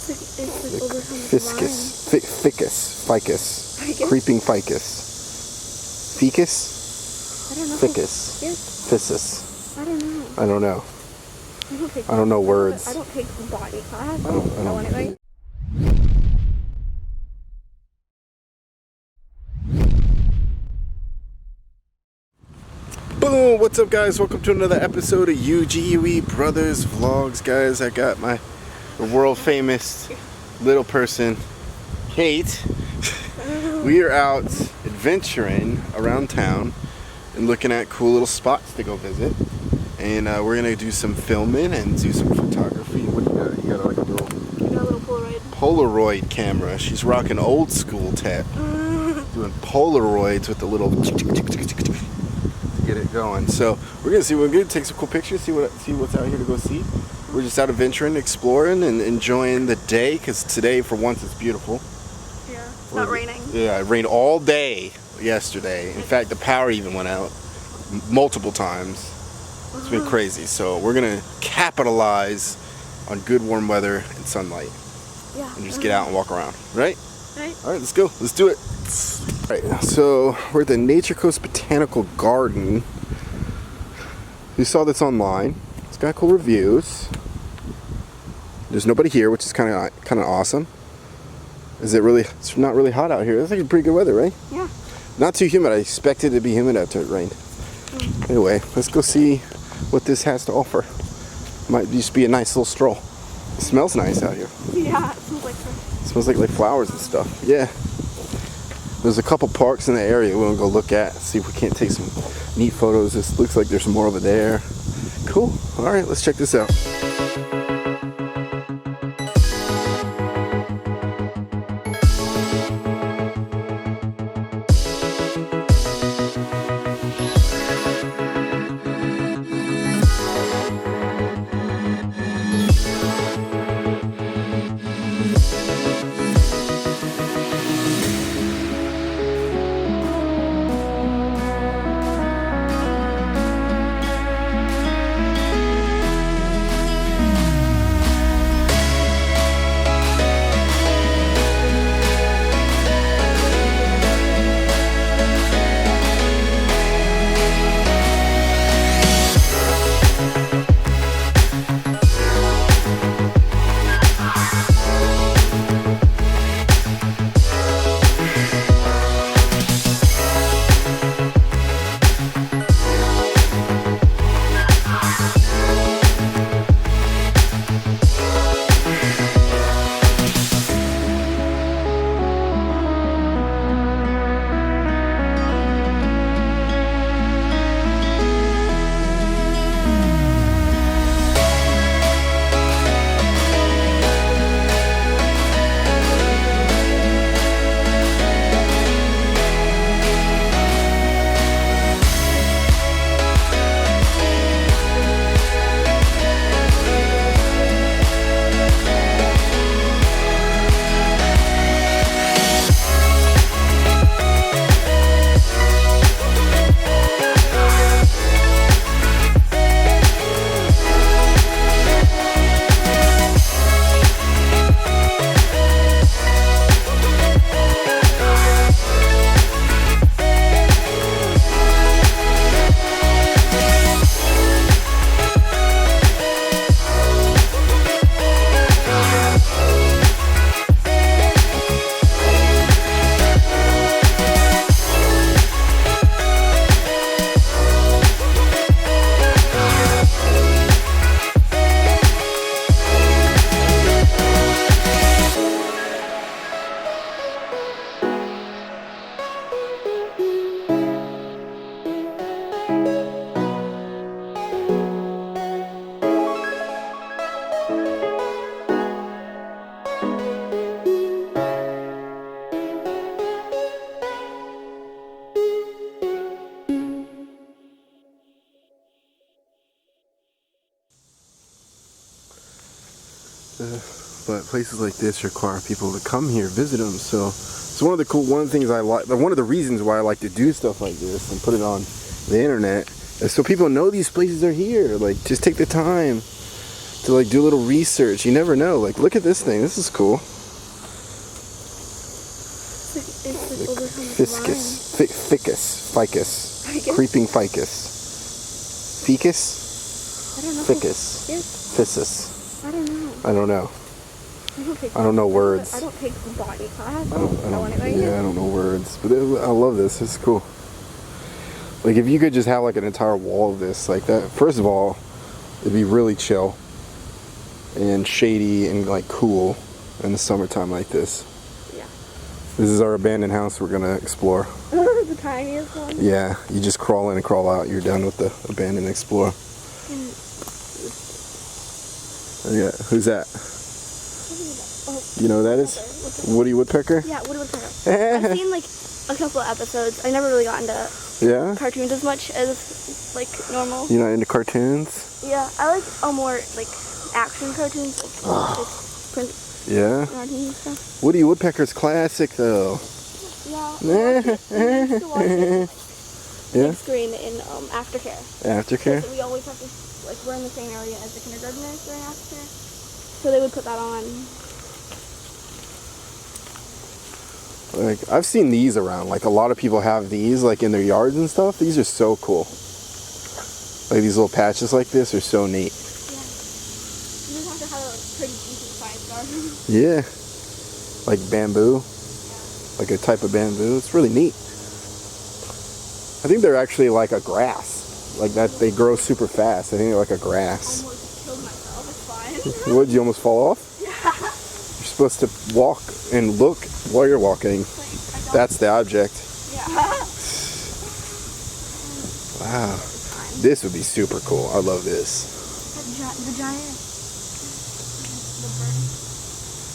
It's like overcome Ficus. Creeping ficus. Ficus? I don't know. Ficus. Yes. Physis. I don't know. I don't know. I don't know words. I don't take body class. I don't know. Anyway. Boom! What's up, guys? Welcome to another episode of UGUE Brothers Vlogs, guys. I got my world famous little person, Kate. We are out adventuring around town and looking at cool little spots to go visit. And we're gonna do some filming and do some photography. What do you got? You got like a little Polaroid camera. She's rocking old school tech. Doing Polaroids with the little to get it going. So we're gonna see what we're gonna take some cool pictures, see what's out here to go see. We're just out adventuring, exploring, and enjoying the day because today, for once, it's beautiful. Yeah, it's not raining. Yeah, it rained all day yesterday. In fact, the power even went out multiple times. It's been crazy. So we're gonna capitalize on good warm weather and sunlight. Yeah. And just get out and walk around, right? Right. All right, let's go. Let's do it. All right, so we're at the Nature Coast Botanical Garden. You saw this online. It's got cool reviews. There's nobody here, which is kind of awesome. Is it really? It's not really hot out here. It's like pretty good weather, right? Yeah. Not too humid. I expected it to be humid after it rained. Anyway, let's go see what this has to offer. Might just be a nice little stroll. It smells nice out here. Yeah, it smells like fresh. It smells like flowers and stuff. Yeah. There's a couple parks in the area we're gonna go look at. See if we can't take some neat photos. This looks like there's more over there. Cool. All right, let's check this out. But places like this require people to come here, visit them. So it's one of the things I like. One of the reasons why I like to do stuff like this and put it on the internet is so people know these places are here. Like, just take the time to like do a little research. You never know. Like, look at this thing. This is cool. It's like overcome with Fiscus. Ficus. Ficus. Ficus? Creeping ficus. Ficus? I don't know. Ficus. Yes. Physis. I don't know. I don't know. I don't know words. I don't take botany class. I don't know words. But I love this. It's cool. Like, if you could just have like an entire wall of this like that, first of all, it'd be really chill and shady and like cool in the summertime like this. Yeah. This is our abandoned house we're gonna explore. The tiniest one. Yeah, you just crawl in and crawl out. You're done with the abandoned explore. Yeah, who's that? You know who that is? Woody Woodpecker? Yeah, Woody Woodpecker. I've seen like a couple of episodes. I never really got into cartoons as much as like normal. You're not into cartoons? Yeah, I like more like action cartoons. Yeah? Cartoons and stuff. Woody Woodpecker's classic though. Yeah. We used to watch it Yeah? big screen in aftercare. Aftercare? So we always have to, like, we're in the same area as the kindergartners during aftercare. So they would put that on. Like, I've seen these around. Like, a lot of people have these, like, in their yards and stuff. These are so cool. Like, these little patches like this are so neat. Yeah. You just have to have a pretty decent sized garden. Yeah. Like bamboo. Like a type of bamboo. It's really neat. I think they're actually like a grass. Like that, they grow super fast. I think they're like a grass. I almost killed myself. It's fine. Would you almost fall off? Yeah. You're supposed to walk and look while you're walking. That's the object. Yeah. Wow. This would be super cool. I love this. The giant.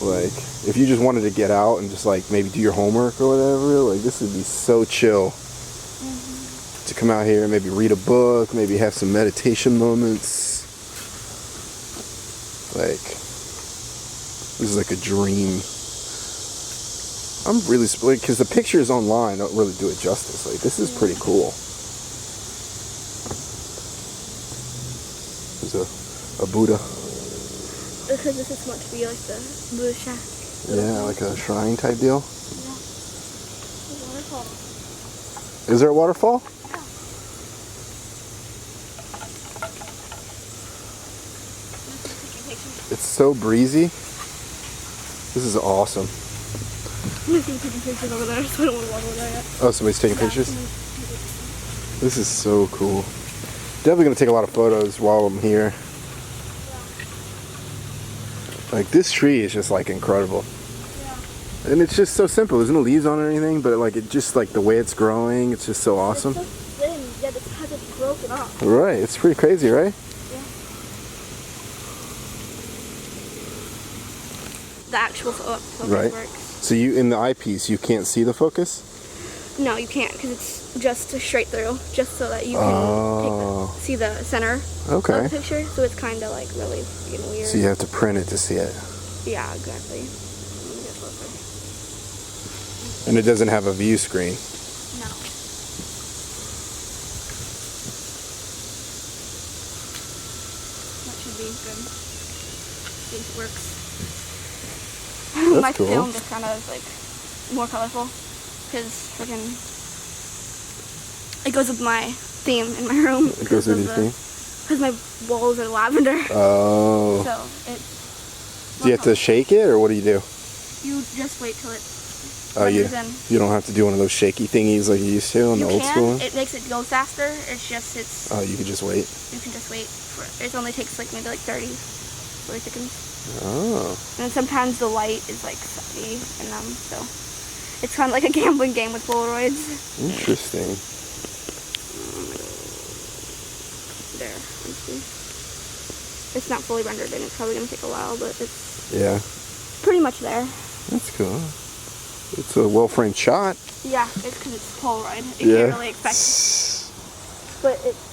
Like, if you just wanted to get out and just like maybe do your homework or whatever, like this would be so chill. To come out here and maybe read a book, maybe have some meditation moments. Like, this is like a dream. I'm really split because the pictures online don't really do it justice. Like, this is pretty cool. There's a Buddha. Because this is meant to be like the Buddha shack. Yeah, like a shrine type deal. Yeah. There's a waterfall. Is there a waterfall? It's so breezy. This is awesome. I'm taking pictures over there, so I don't want to walk over there yet. Oh, somebody's taking pictures? This is so cool. Definitely going to take a lot of photos while I'm here. Like, this tree is just like incredible. Yeah. And it's just so simple. There's no leaves on it or anything, but like it just like the way it's growing, it's just so awesome. It's so thin, yet it hasn't broken off. Right, it's pretty crazy, right? The actual focus Right. works. So you, in the eyepiece, you can't see the focus? No, you can't, because it's just straight through, just so that you can see the center of the picture. So it's kind of like really freaking weird. So you have to print it to see it. Yeah, exactly. Let me get closer. And it doesn't have a view screen. No. That should be good. See if it works. My cool. film just kind of is like more colorful because freaking it goes with my theme in my room. It goes with your theme? Because my walls are lavender. Oh. So it's. Do you have to shake it, or what do? You just wait till it. Oh, you don't have to do one of those shaky thingies like you used to on the old school one? It makes it go faster. It's. Oh, you can just wait. You can just wait. It only takes like maybe like 30 seconds. Oh. And sometimes the light is like sucky in them, so it's kind of like a gambling game with Polaroids. Interesting. There, let's see. It's not fully rendered and it's probably gonna take a while, but it's pretty much there. That's cool. It's a well-framed shot. Yeah, it's because it's Polaroid. You can't really expect it. But it's.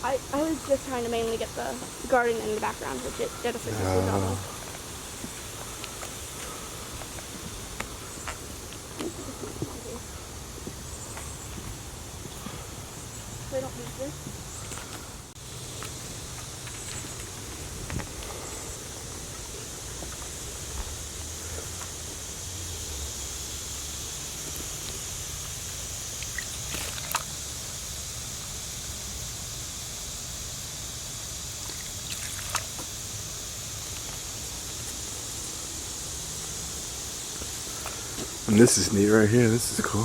I was just trying to mainly get the garden in the background, which it did a successful job of. So I don't lose this. And this is neat right here. This is cool.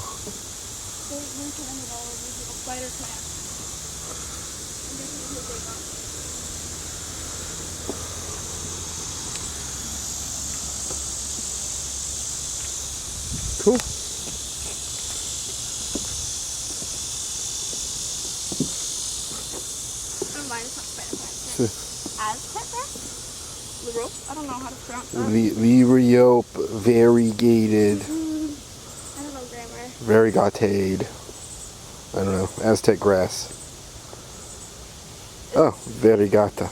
Spider plants. Cool. Never mind, it's not spider plants. Aztec grass? I don't know how to pronounce that. Liriope variegated. I don't know grammar. Variegated. I don't know. Aztec grass. Oh, variegata.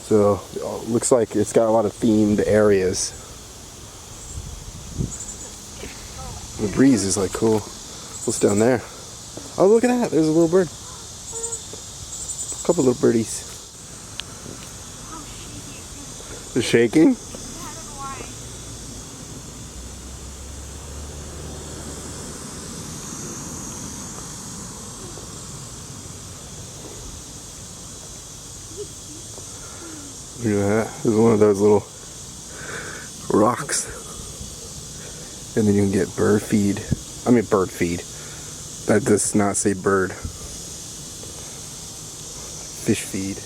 So, looks like it's got a lot of themed areas. The breeze is like cool. What's down there? Oh, look at that. There's a little bird. A couple little birdies. They're shaking? Look at that. There's one of those little rocks. And then you can get bird feed. I mean bird feed. That does not say bird. Fish feed.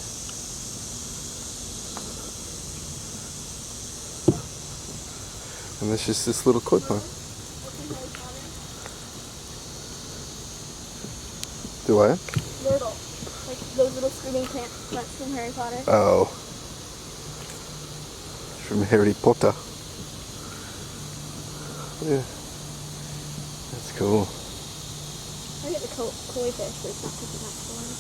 And that's just this little koi pond. Do what? Myrtle. Like those little screaming plants from Harry Potter. Oh. From Harry Potter. Yeah. That's cool. I get the koi fish, but it's not picking up for me.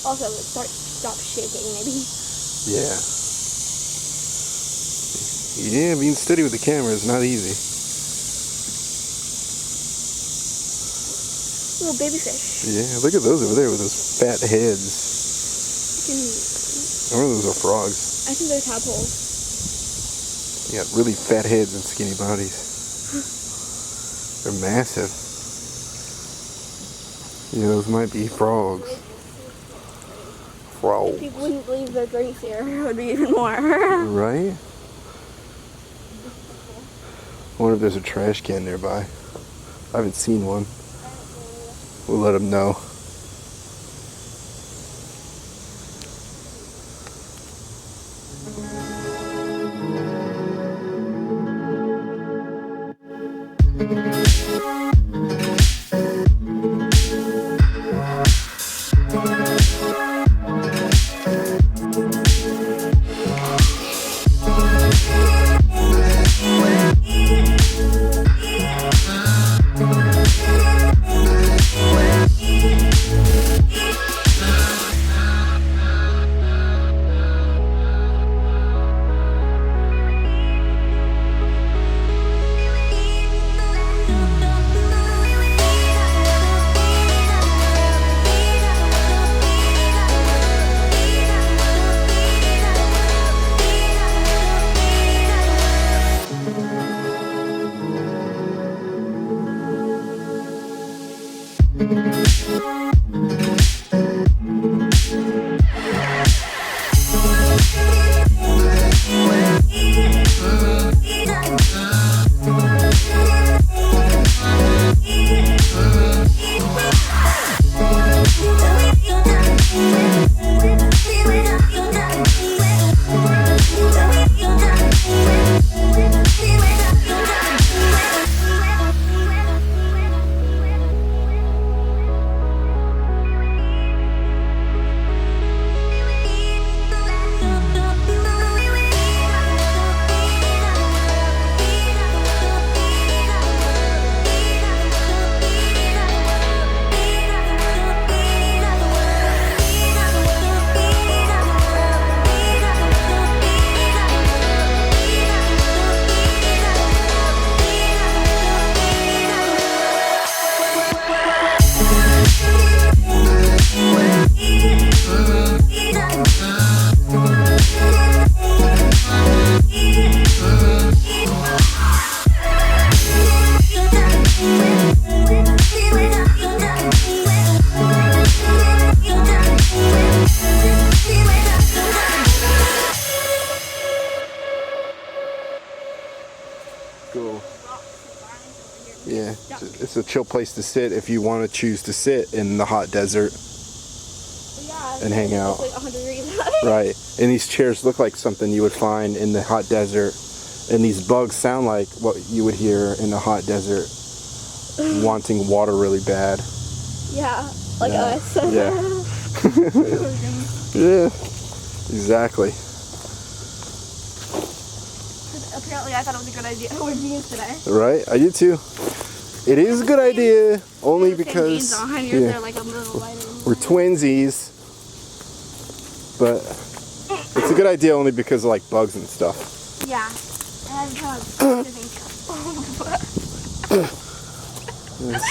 Also, stop shaking, maybe. Yeah. Yeah, being steady with the camera is not easy. Little baby fish. Yeah, look at those over there with those fat heads. I wonder if those are frogs. I think they're tadpoles. Yeah, really fat heads and skinny bodies. They're massive. Yeah, those might be frogs. Frogs. People wouldn't believe they're great here. It would be even more. Right? I wonder if there's a trash can nearby. I haven't seen one. We'll let them know. chill place to sit if you want to choose to sit in the hot desert and hang out. It's like 100 degrees. Right. And these chairs look like something you would find in the hot desert. And these bugs sound like what you would hear in the hot desert, wanting water really bad. Yeah, like us. Yeah. Yeah, exactly. Apparently I thought it was a good idea. We're beans today. Right, I did too. It is a good idea, only because They're like a little lighter. we're twinsies. But it's a good idea only because of like bugs and stuff. Yeah.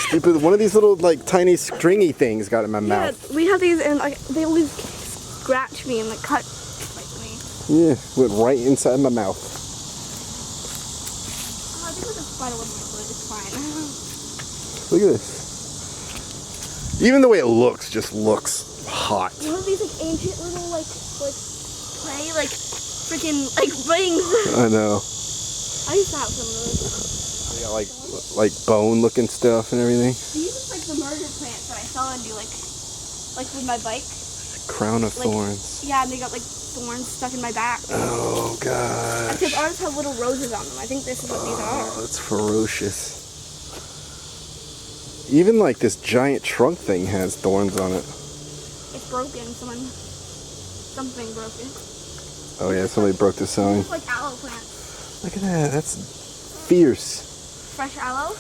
Stupid. One of these little like tiny stringy things got in my mouth. Yeah, we have these and like they always scratch me and like cut me. Yeah, went right inside my mouth. I think with a spider with my foot, it's fine. Look at this. Even the way it looks just looks hot. One of these like ancient little like clay like freaking like rings. I know. I used to have some of those. They got like bone looking stuff and everything. These are like the murder plants that I fell into like with my bike. Crown of like, thorns. Yeah, and they got like thorns stuck in my back. Oh gosh. Because ours have little roses on them. I think this is what these are. That's ferocious. Even like this giant trunk thing has thorns on it. It's broken. Something broken. Oh yeah, somebody broke the sign. It's like aloe plants. Look at that. That's fierce. Fresh aloe?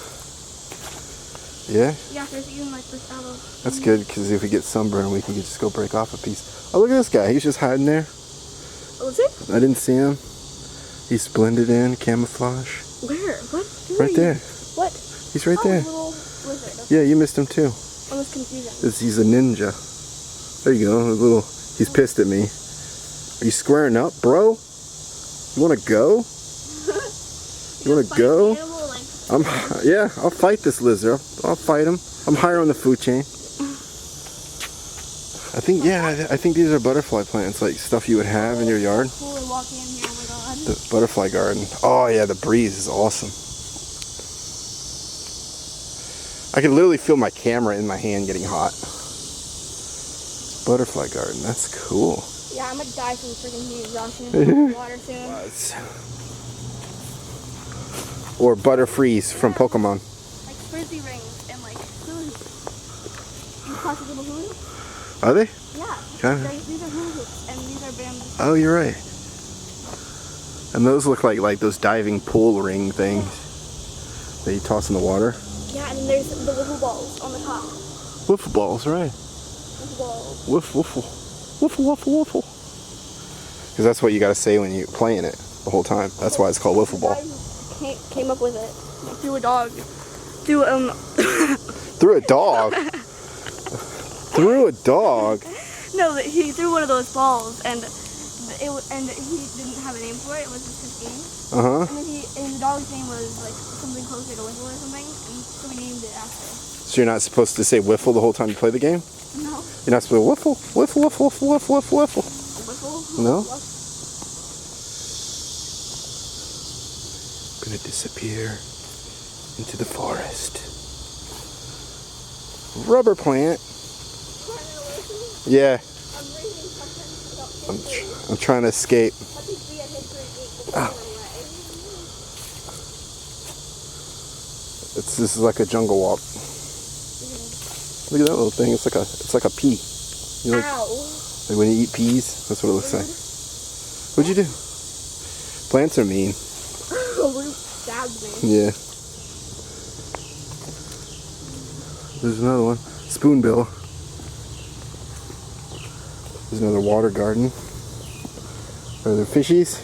Yeah? Yeah, there's even like fresh aloe. That's good, because if we get sunburned, we can just go break off a piece. Oh, look at this guy. He's just hiding there. Oh, is it? I didn't see him. He's blended in, camouflage. Where? What? Right there. What? He's right there. Little lizard. Okay. Yeah, you missed him too. I was confusing. He's a ninja. There you go. He's pissed at me. Are you squaring up, bro? You want to go? You want to go? Yeah, I'll fight this lizard. I'll fight him. I'm higher on the food chain. I think these are butterfly plants, like stuff you would have in your yard. Cool, we're walking in here. Oh my god. The butterfly garden. Oh yeah, the breeze is awesome. I can literally feel my camera in my hand getting hot. Butterfly garden, that's cool. Yeah, I'm gonna die from freaking heat exhaustion in the water soon. Or Butterfreeze from Pokemon. Like frizzy rings and like hula hoops. These plastic little hula hoops? Are they? Yeah. Kinda. These are hula hoops and these are bamboo. Oh, you're right. And those look like those diving pool ring things that you toss in the water. Yeah, and then there's the wiffle balls on the top. Wiffle balls, right. Wiffle balls. Wiffle. Because that's what you gotta say when you playing it the whole time. That's why it's called wiffle ball. Came up with it through a dog. Through Through a dog? Through a dog? No, he threw one of those balls and he didn't have a name for it. It was just his game. Uh-huh. And the dog's name was like something closer to Wiffle or something, and so we named it after. So you're not supposed to say wiffle the whole time you play the game? No. You're not supposed to wiffle. Wiffle? No? Gonna disappear into the forest. Rubber plant. Yeah. I'm trying to escape. This is like a jungle walk. Look at that little thing. It's like a pea. You know, like when you eat peas, that's what it looks like. What'd you do? Plants are mean. Stabbed me. Yeah. There's another one. Spoonbill. There's another water garden. Are there fishies?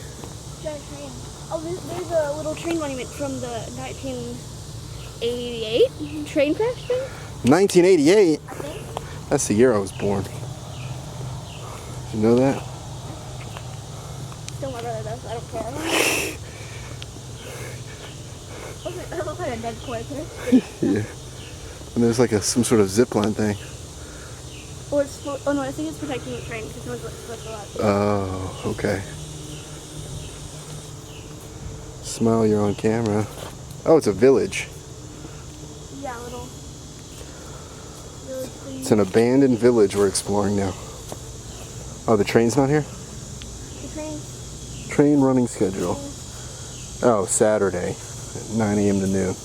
Giant train. Oh, there's a little train monument from the 1988 train crash thing. 1988? I think. That's the year I was born. Did you know that? Still my brother does. I don't care. That looks like a dead koi fish. Yeah. And there's like some sort of zip line thing. Or oh no, I think it's protecting the train because someone's supposed to let. Oh, okay. Smile, you're on camera. Oh, it's a village. Yeah, little. It's an abandoned village we're exploring now. Oh, the train's not here? The train? Train running schedule. Oh, Saturday, 9 a.m. to noon.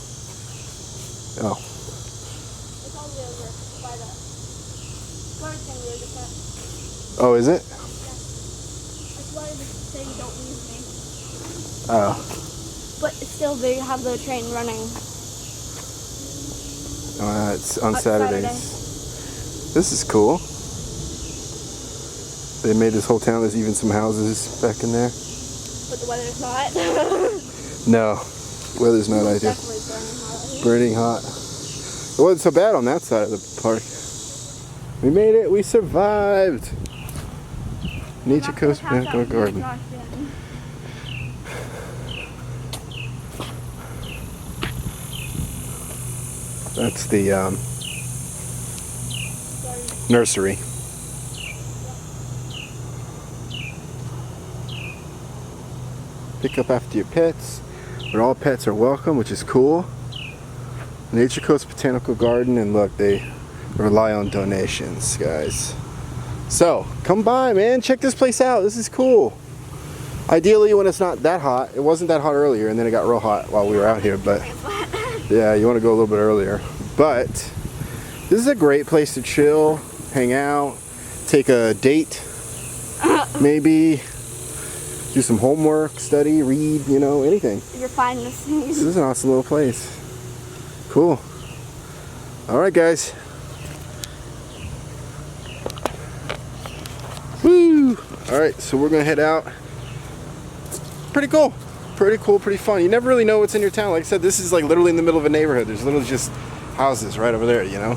Oh. It's all the way over by the guard thing we were just at. Oh, is it? Yeah. That's why they say don't leave me. Oh. But still, they have the train running. It's on Saturdays. This is cool. They made this whole town. There's even some houses back in there. But the weather's not. No, weather's not ideal. Definitely Burning hot. It wasn't so bad on that side of the park. We made it. We survived. Nature Coast Botanical Garden. That's the nursery. Pick up after your pets, but all pets are welcome, which is cool. Nature Coast Botanical Garden, and look, they rely on donations, guys. So, come by, man. Check this place out. This is cool. Ideally, when it's not that hot. It wasn't that hot earlier, and then it got real hot while we were out here, but yeah, you want to go a little bit earlier. But this is a great place to chill, hang out, take a date, maybe do some homework, study, read, you know, anything. You're finding this thing. This is an awesome little place. Cool. All right, guys. Woo! All right, so we're gonna head out. Pretty cool. Pretty cool, pretty fun. You never really know what's in your town. Like I said, this is like literally in the middle of a neighborhood. There's literally just houses right over there, you know?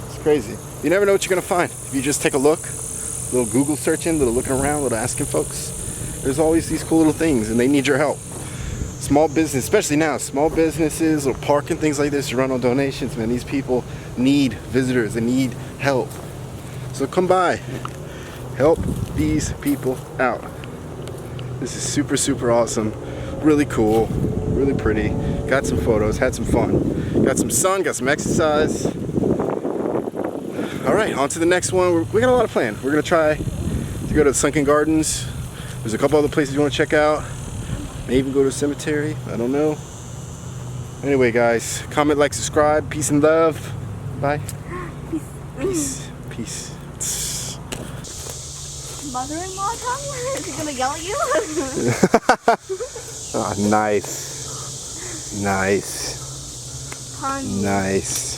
It's crazy. You never know what you're gonna find. If you just take a look, a little Google searching, a little looking around, a little asking folks, there's always these cool little things, and they need your help. Small business, especially now, small businesses, little park and things like this, you run on donations, man. These people need visitors, they need help. So come by, help these people out. This is super, super awesome. Really cool, really pretty. Got some photos, had some fun. Got some sun, got some exercise. All right, on to the next one. We got a lot of planned. We're gonna try to go to the Sunken Gardens. There's a couple other places you wanna check out. Maybe even go to a cemetery, I don't know. Anyway, guys, comment, like, subscribe. Peace and love. Bye. Peace. Peace. Peace. Mother-in-law tongue? Is he gonna yell at you? Oh, nice. Nice. Pun. Nice.